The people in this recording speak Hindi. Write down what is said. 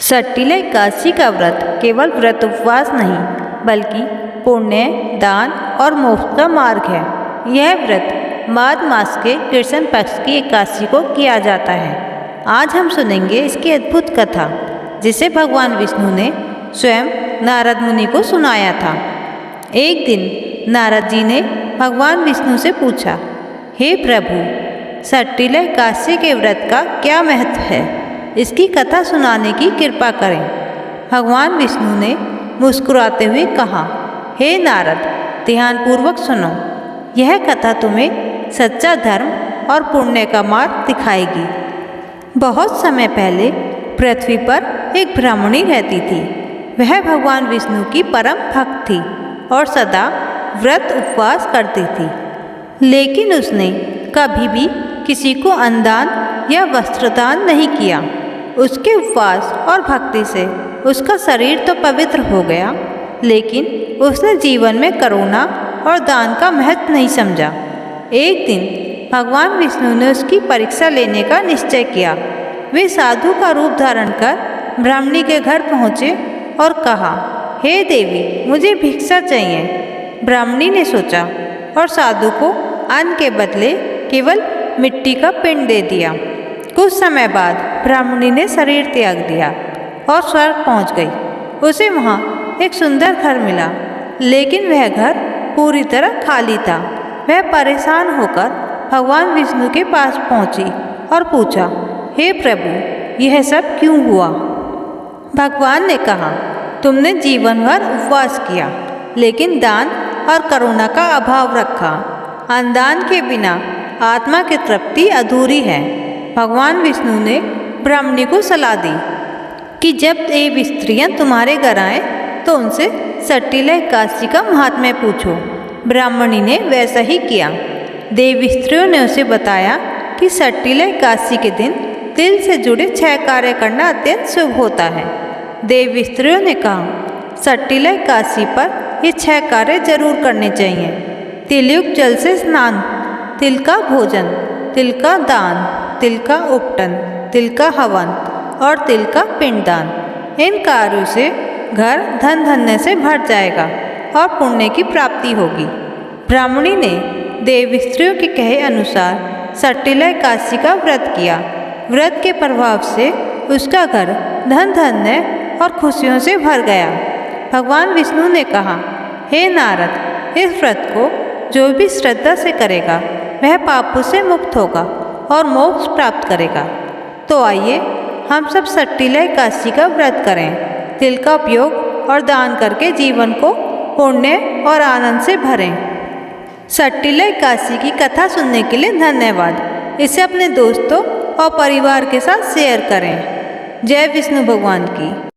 सट्टिला एकादशी का व्रत केवल व्रत उपवास नहीं बल्कि पुण्य, दान और मोक्ष का मार्ग है। यह व्रत माघ मास के कृष्ण पक्ष की एकादशी को किया जाता है। आज हम सुनेंगे इसकी अद्भुत कथा, जिसे भगवान विष्णु ने स्वयं नारद मुनि को सुनाया था। एक दिन नारद जी ने भगवान विष्णु से पूछा, हे प्रभु, सट्टिला एकादशी के व्रत का क्या महत्व है? इसकी कथा सुनाने की कृपा करें। भगवान विष्णु ने मुस्कुराते हुए कहा, हे नारद, ध्यानपूर्वक सुनो। यह कथा तुम्हें सच्चा धर्म और पुण्य का मार्ग दिखाएगी। बहुत समय पहले पृथ्वी पर एक ब्राह्मणी रहती थी। वह भगवान विष्णु की परम भक्त थी और सदा व्रत उपवास करती थी। लेकिन उसने कभी भी किसी को अन्नदान या वस्त्रदान नहीं किया। उसके उपवास और भक्ति से उसका शरीर तो पवित्र हो गया, लेकिन उसने जीवन में करुणा और दान का महत्व नहीं समझा। एक दिन भगवान विष्णु ने उसकी परीक्षा लेने का निश्चय किया। वे साधु का रूप धारण कर ब्राह्मणी के घर पहुँचे और कहा, हे देवी, मुझे भिक्षा चाहिए। ब्राह्मणी ने सोचा और साधु को अन्न के बदले केवल मिट्टी का पिंड दे दिया। कुछ समय बाद ब्राह्मणी ने शरीर त्याग दिया और स्वर्ग पहुंच गई। उसे वहां एक सुंदर घर मिला, लेकिन वह घर पूरी तरह खाली था। वह परेशान होकर भगवान विष्णु के पास पहुंची और पूछा, हे प्रभु, यह सब क्यों हुआ? भगवान ने कहा, तुमने जीवन भर उपवास किया, लेकिन दान और करुणा का अभाव रखा। अन्नदान के बिना आत्मा की तृप्ति अधूरी है। भगवान विष्णु ने ब्राह्मणी को सलाह दी कि जब देवी स्त्रियां तुम्हारे घर आए तो उनसे सट्टिला एकादशी का महात्म्य पूछो। ब्राह्मणी ने वैसा ही किया। देवी स्त्रियों ने उसे बताया कि सट्टिला एकादशी के दिन तिल से जुड़े 6 कार्य करना अत्यंत शुभ होता है। देवी स्त्रियों ने कहा, सट्टिला एकादशी पर ये 6 कार्य जरूर करने चाहिए। तिलयुक्त जल से स्नान, तिल का भोजन, तिल का दान, तिल का उपटन, तिल का हवन और तिल का पिंडदान। इन कार्यों से घर धन धन्य से भर जाएगा और पुण्य की प्राप्ति होगी। ब्राह्मणी ने देवी स्त्रियों के कहे अनुसार सट्टिला एकादशी का व्रत किया। व्रत के प्रभाव से उसका घर धन धन्य और खुशियों से भर गया। भगवान विष्णु ने कहा, हे नारद, इस व्रत को जो भी श्रद्धा से करेगा वह पापों से मुक्त होगा और मोक्ष प्राप्त करेगा। तो आइए हम सब सट्टिला एकादशी का व्रत करें। तिल का उपयोग और दान करके जीवन को पुण्य और आनंद से भरें। सट्टिला एकादशी की कथा सुनने के लिए धन्यवाद। इसे अपने दोस्तों और परिवार के साथ शेयर करें। जय विष्णु भगवान की।